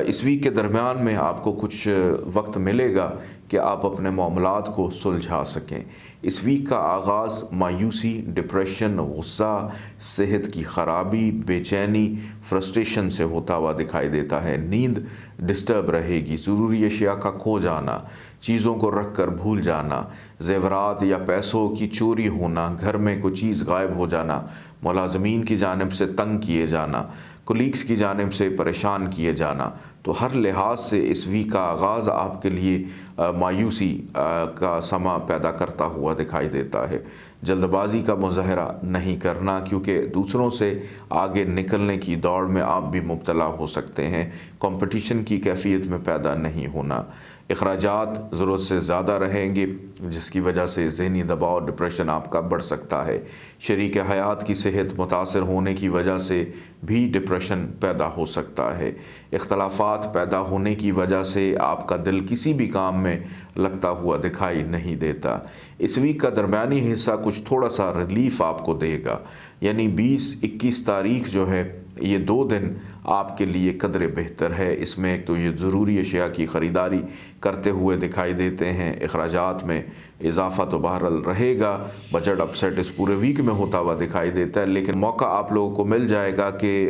इस वीक के दरमियान में आपको कुछ वक्त मिलेगा कि आप अपने मामलात को सुलझा सकें। इस वीक का आगाज़ मायूसी, डिप्रेशन, गुस्सा, सेहत की ख़राबी, बेचैनी, फ्रस्ट्रेशन से होता हुआ दिखाई देता है। नींद डिस्टर्ब रहेगी। ज़रूरी अशिया का खो जाना, चीज़ों को रख कर भूल जाना, ज़ेवरात या पैसों की चोरी होना, घर में कोई चीज़ गायब हो जाना, मुलाज़मीन की जानिब से तंग किए जाना, कोलीग्स की जानिब से परेशान किए जाना। तो हर लिहाज से इस वीक का आगाज़ आपके लिए मायूसी का समा पैदा करता हुआ दिखाई देता है। जल्दबाजी का मुज़ाहरा नहीं करना, क्योंकि दूसरों से आगे निकलने की दौड़ में आप भी मुब्तला हो सकते हैं। कंपटीशन की कैफियत में पैदा नहीं होना। अखराजात ज़रूरत से ज़्यादा रहेंगे, जिसकी वजह से ज़हनी दबाव, डिप्रेशन आपका बढ़ सकता है। शरीक हयात की सेहत मुतासर होने की वजह से भी डिप्रेशन पैदा हो सकता है। इख्तलाफात पैदा होने की वजह से आपका दिल किसी भी काम में लगता हुआ दिखाई नहीं देता। इस वीक का दरमियानी हिस्सा कुछ थोड़ा सा रिलीफ आपको देगा, यानी 20-21 तारीख जो है, ये 2 दिन आपके लिए कदरे बेहतर है। इसमें एक तो ये ज़रूरी अशिया की ख़रीदारी करते हुए दिखाई देते हैं। अखराजात में इजाफ़ा तो बहरहाल रहेगा। बजट अपसेट इस पूरे वीक में होता हुआ दिखाई देता है, लेकिन मौका आप लोगों को मिल जाएगा कि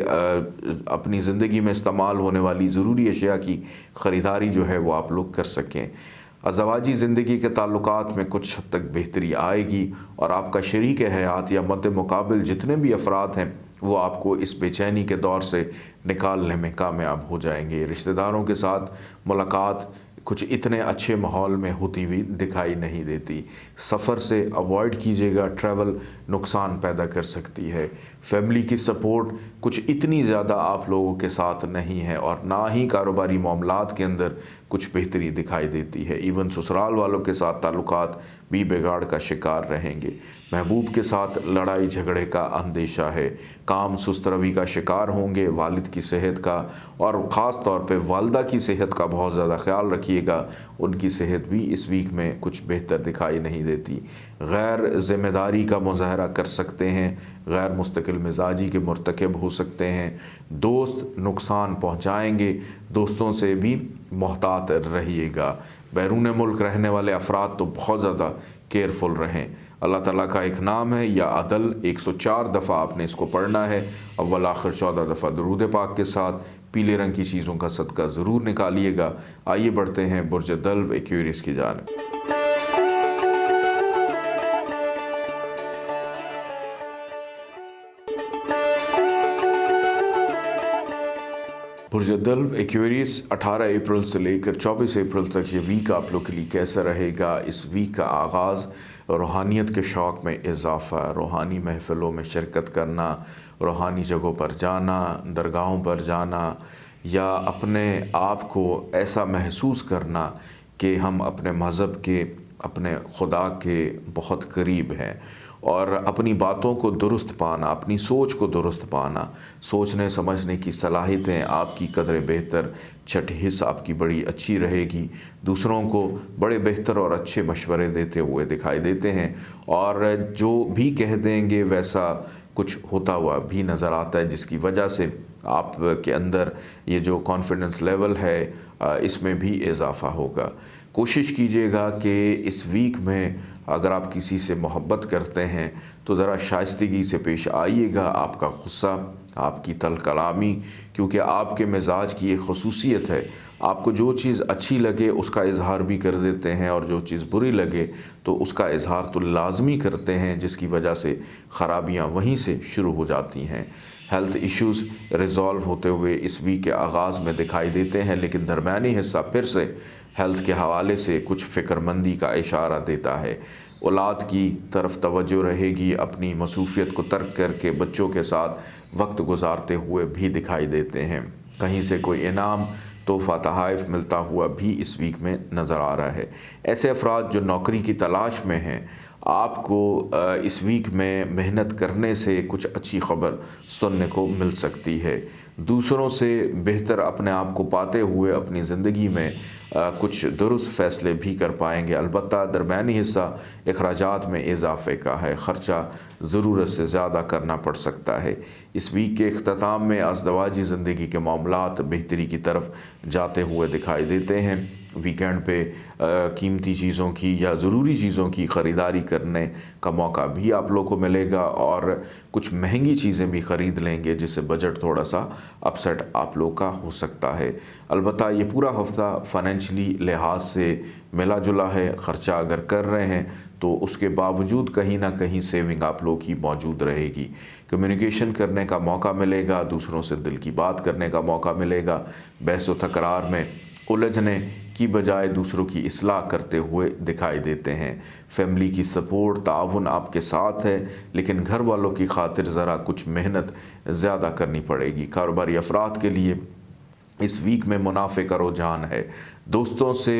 अपनी ज़िंदगी में इस्तेमाल होने वाली ज़रूरी अशिया की ख़रीदारी जो है वो आप लोग कर सकें। अज़वाजी ज़िंदगी के ताल्लुकात में कुछ हद तक बेहतरी आएगी और आपका शरीक हयात या मद्दे मुकाबिल जितने भी अफराद हैं वो आपको इस बेचैनी के दौर से निकालने में कामयाब हो जाएंगे। रिश्तेदारों के साथ मुलाकात कुछ इतने अच्छे माहौल में होती हुई दिखाई नहीं देती। सफ़र से अवॉइड कीजिएगा, ट्रैवल नुकसान पैदा कर सकती है। फैमिली की सपोर्ट कुछ इतनी ज़्यादा आप लोगों के साथ नहीं है और ना ही कारोबारी मामलात के अंदर कुछ बेहतरी दिखाई देती है। इवन ससुराल वालों के साथ ताल्लुकात भी बिगाड़ का शिकार रहेंगे। महबूब के साथ लड़ाई झगड़े का अंदेशा है। काम सुस्त रवि का शिकार होंगे। वालिद की सेहत का और ख़ास तौर पे वालदा की सेहत का बहुत ज़्यादा ख्याल रखिएगा। उनकी सेहत भी इस वीक में कुछ बेहतर दिखाई नहीं देती। गैर ज़िम्मेदारी का मुज़ाहरा कर सकते हैं, गैर मुस्तकिल मिजाजी के मुर्तकब हो सकते हैं। दोस्त नुकसान पहुँचाएँगे, दोस्तों से भी मोहतात रहिएगा। बैरून मुल्क रहने वाले अफराद तो बहुत ज़्यादा केयरफुल रहें। अल्लाह ताला का एक नाम है या अदल, 104 दफ़ा आपने इसको पढ़ना है। अव्वल आखिर 14 दफ़ा दुरूद पाक के साथ पीले रंग की चीज़ों का सदका ज़रूर निकालिएगा। आइए बढ़ते हैं बुर्ज दल्व एक्वेरियस की जानिब। बुर्ज दल्व एक्वेरियस 18 अप्रैल से लेकर 24 अप्रैल तक ये वीक आप लोग के लिए कैसा रहेगा। इस वीक का आगाज़ रूहानियत के शौक़ में इजाफ़ा, रूहानी महफ़िलों में शिरकत करना, रूहानी जगहों पर जाना, दरगाहों पर जाना या अपने आप को ऐसा महसूस करना कि हम अपने मज़हब के, अपने खुदा के बहुत करीब हैं और अपनी बातों को दुरुस्त पाना, अपनी सोच को दुरुस्त पाना, सोचने समझने की सलाहियतें आपकी कदर बेहतर, छठी हिस्स आपकी बड़ी अच्छी रहेगी। दूसरों को बड़े बेहतर और अच्छे मशवरे देते हुए दिखाई देते हैं और जो भी कह देंगे वैसा कुछ होता हुआ भी नज़र आता है, जिसकी वजह से आप के अंदर ये जो कॉन्फिडेंस लेवल है इसमें भी इजाफ़ा होगा। कोशिश कीजिएगा कि इस वीक में अगर आप किसी से मोहब्बत करते हैं तो ज़रा शाइस्तगी से पेश आइएगा। आपका गुस्सा, आपकी तल कलामी, क्योंकि आपके मिजाज की एक खसूसियत है, आपको जो चीज़ अच्छी लगे उसका इजहार भी कर देते हैं और जो चीज़ बुरी लगे तो उसका इजहार तो लाजमी करते हैं, जिसकी वजह से ख़राबियाँ वहीं से शुरू हो जाती हैं। हेल्थ इश्यूज़ रिज़ॉल्व होते हुए इस वीक के आगाज़ में दिखाई देते हैं, लेकिन दरमियानी हिस्सा फिर से हेल्थ के हवाले से कुछ फ़िक्रमंदी का इशारा देता है। औलाद की तरफ तवज्जो रहेगी, अपनी मसरूफ़ियत को तर्क करके बच्चों के साथ वक्त गुजारते हुए भी दिखाई देते हैं। कहीं से कोई इनाम, तोहफ़ा, तहाइफ मिलता हुआ भी इस वीक में नज़र आ रहा है। ऐसे अफराद जो नौकरी की तलाश में हैं, आपको इस वीक में मेहनत करने से कुछ अच्छी खबर सुनने को मिल सकती है। दूसरों से बेहतर अपने आप को पाते हुए अपनी ज़िंदगी में कुछ दुरुस्त फ़ैसले भी कर पाएंगे। अलबत्ता दरमियानी हिस्सा अखराजात में इजाफ़े का है, ख़र्चा ज़रूरत से ज़्यादा करना पड़ सकता है। इस वीक के अख्ताम में अज़दवाजी ज़िंदगी के मामलात बेहतरी की तरफ जाते हुए दिखाई देते हैं। वीकेंड पे कीमती चीज़ों की या ज़रूरी चीज़ों की ख़रीदारी करने का मौका भी आप लोग को मिलेगा और कुछ महंगी चीज़ें भी ख़रीद लेंगे, जिससे बजट थोड़ा सा अपसेट आप लोग का हो सकता है। अलबत्ता ये पूरा हफ़्ता फ़ाइनेंशली लिहाज से मिला जुला है। ख़र्चा अगर कर रहे हैं तो उसके बावजूद कहीं ना कहीं सेविंग आप लोग की मौजूद रहेगी। कम्युनिकेशन करने का मौका मिलेगा, दूसरों से दिल की बात करने का मौका मिलेगा। बहस व तकरार में उलझने की बजाय दूसरों की इस्लाह करते हुए दिखाई देते हैं। फैमिली की सपोर्ट, ताउन आपके साथ है, लेकिन घर वालों की खातिर ज़रा कुछ मेहनत ज़्यादा करनी पड़ेगी। कारोबारी अफराद के लिए इस वीक में मुनाफे का रुझान है। दोस्तों से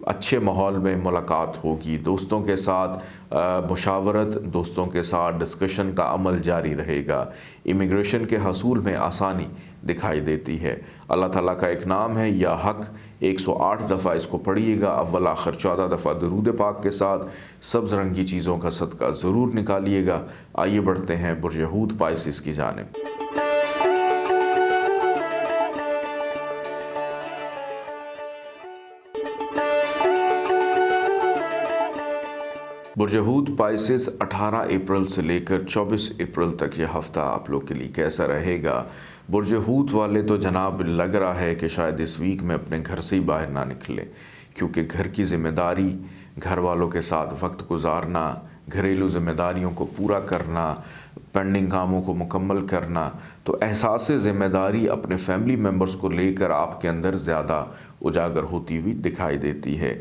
अच्छे माहौल में मुलाकात होगी। दोस्तों के साथ मुशावरत, दोस्तों के साथ डिस्कशन का अमल जारी रहेगा। इमिग्रेशन के हसूल में आसानी दिखाई देती है। अल्लाह ताला का एक नाम है या हक, 108 दफ़ा इसको पढ़िएगा। अव्वल आखिर 14 दफ़ा दुरूद पाक के साथ सब्ज़ रंग की चीज़ों का सदका ज़रूर निकालिएगा। आइए बढ़ते हैं बुर्ज हूत पाइसिस की जानिब। बुर्ज हूत पाइसिस 18 अप्रैल से लेकर 24 अप्रैल तक ये हफ़्ता आप लोग के लिए कैसा रहेगा। बुर्ज हूत वाले तो जनाब लग रहा है कि शायद इस वीक में अपने घर से ही बाहर ना निकले, क्योंकि घर की ज़िम्मेदारी, घर वालों के साथ वक्त गुजारना, घरेलू ज़िम्मेदारियों को पूरा करना, پینڈنگ کاموں کو مکمل کرنا، تو احساس ذمہ داری اپنے فیملی ممبرز کو لے کر آپ کے اندر زیادہ اجاگر ہوتی ہوئی دکھائی دیتی ہے۔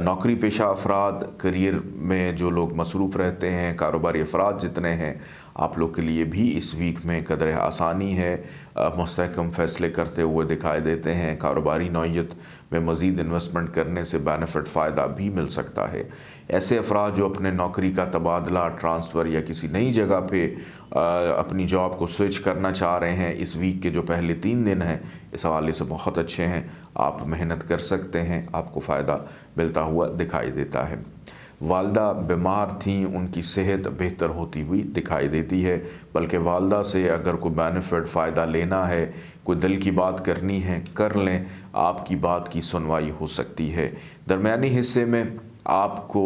نوکری پیشہ افراد، کریئر میں جو لوگ مصروف رہتے ہیں، کاروباری افراد جتنے ہیں، آپ لوگ کے لیے بھی اس ویک میں قدر آسانی ہے، مستحکم فیصلے کرتے ہوئے دکھائی دیتے ہیں۔ کاروباری نوعیت میں مزید انویسٹمنٹ کرنے سے بینیفٹ فائدہ بھی مل سکتا ہے۔ ایسے افراد جو اپنے نوکری کا تبادلہ، ٹرانسفر یا کسی نئی جگہ پہ اپنی جاب کو سوئچ کرنا چاہ رہے ہیں، اس ویک کے جو پہلے 3 دن ہیں اس حوالے سے بہت اچھے ہیں۔ آپ محنت کر سکتے ہیں، آپ کو فائدہ ملتا ہوا دکھائی دیتا ہے۔ والدہ بیمار تھیں، ان کی صحت بہتر ہوتی ہوئی دکھائی دیتی ہے، بلکہ والدہ سے اگر کوئی بینیفٹ فائدہ لینا ہے، کوئی دل کی بات کرنی ہے، کر لیں، آپ کی بات کی سنوائی ہو سکتی ہے۔ درمیانی حصے میں آپ کو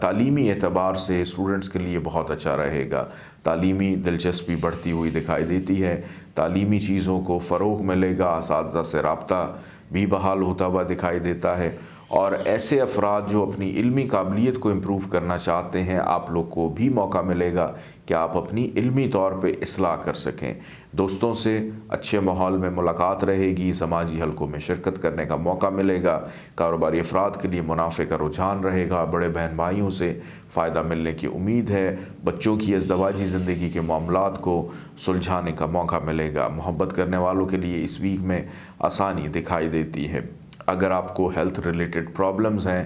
تعلیمی اعتبار سے اسٹوڈنٹس کے لیے بہت اچھا رہے گا۔ تعلیمی دلچسپی بڑھتی ہوئی دکھائی دیتی ہے، تعلیمی چیزوں کو فروغ ملے گا، اساتذہ سے رابطہ بھی بحال ہوتا ہوا دکھائی دیتا ہے، اور ایسے افراد جو اپنی علمی قابلیت کو امپروو کرنا چاہتے ہیں، آپ لوگ کو بھی موقع ملے گا کہ آپ اپنی علمی طور پہ اصلاح کر سکیں۔ دوستوں سے اچھے ماحول میں ملاقات رہے گی، سماجی حلقوں میں شرکت کرنے کا موقع ملے گا، کاروباری افراد کے لیے منافع کا رجحان رہے گا، بڑے بہن بھائیوں سے فائدہ ملنے کی امید ہے، بچوں کی ازدواجی زندگی کے معاملات کو سلجھانے کا موقع ملے گا۔ محبت کرنے والوں کے لیے اس ویک میں آسانی دکھائی دیتی ہے۔ اگر آپ کو ہیلتھ ریلیٹڈ پرابلمز ہیں،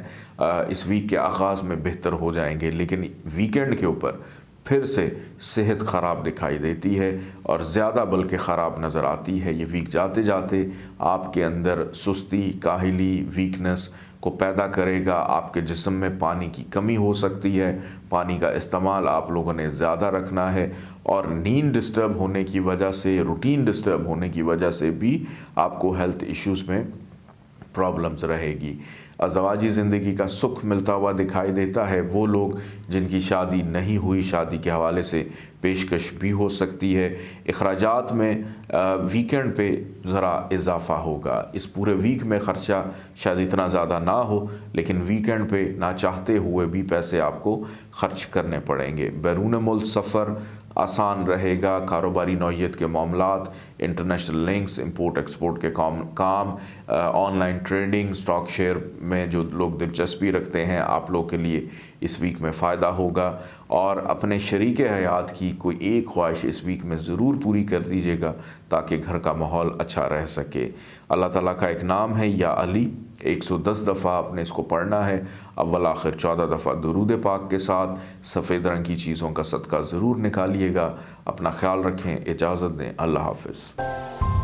اس ویک کے آغاز میں بہتر ہو جائیں گے، لیکن ویکینڈ کے اوپر پھر سے صحت خراب دکھائی دیتی ہے، اور زیادہ بلکہ خراب نظر آتی ہے۔ یہ ویک جاتے جاتے آپ کے اندر سستی، کاہلی، ویکنس کو پیدا کرے گا۔ آپ کے جسم میں پانی کی کمی ہو سکتی ہے، پانی کا استعمال آپ لوگوں نے زیادہ رکھنا ہے، اور نیند ڈسٹرب ہونے کی وجہ سے، روٹین ڈسٹرب ہونے کی وجہ سے بھی آپ کو ہیلتھ ایشوز میں پرابلمز رہے گی۔ ازدواجی زندگی کا سکھ ملتا ہوا دکھائی دیتا ہے۔ وہ لوگ جن کی شادی نہیں ہوئی، شادی کے حوالے سے پیشکش بھی ہو سکتی ہے۔ اخراجات میں ویکینڈ پہ ذرا اضافہ ہوگا۔ اس پورے ویک میں خرچہ شاید اتنا زیادہ نہ ہو، لیکن ویکینڈ پہ نہ چاہتے ہوئے بھی پیسے آپ کو خرچ کرنے پڑیں گے۔ بیرون ملک سفر آسان رہے گا۔ کاروباری نوعیت کے معاملات، انٹرنیشنل لنکس، امپورٹ ایکسپورٹ کے کام، online trading, stock share میں جو لوگ دلچسپی رکھتے ہیں، آپ لوگ کے لیے اس ویک میں فائدہ ہوگا۔ اور اپنے شریک حیات کی کوئی ایک خواہش اس ویک میں ضرور پوری کر دیجیے گا تاکہ گھر کا ماحول اچھا رہ سکے۔ اللہ تعالیٰ کا ایک نام ہے یا علی، 110 دفعہ آپ نے اس کو پڑھنا ہے، اول آخر 14 دفعہ درود پاک کے ساتھ۔ سفید رنگ کی چیزوں کا صدقہ ضرور نکالیے گا۔ اپنا خیال رکھیں، اجازت دیں، اللہ حافظ۔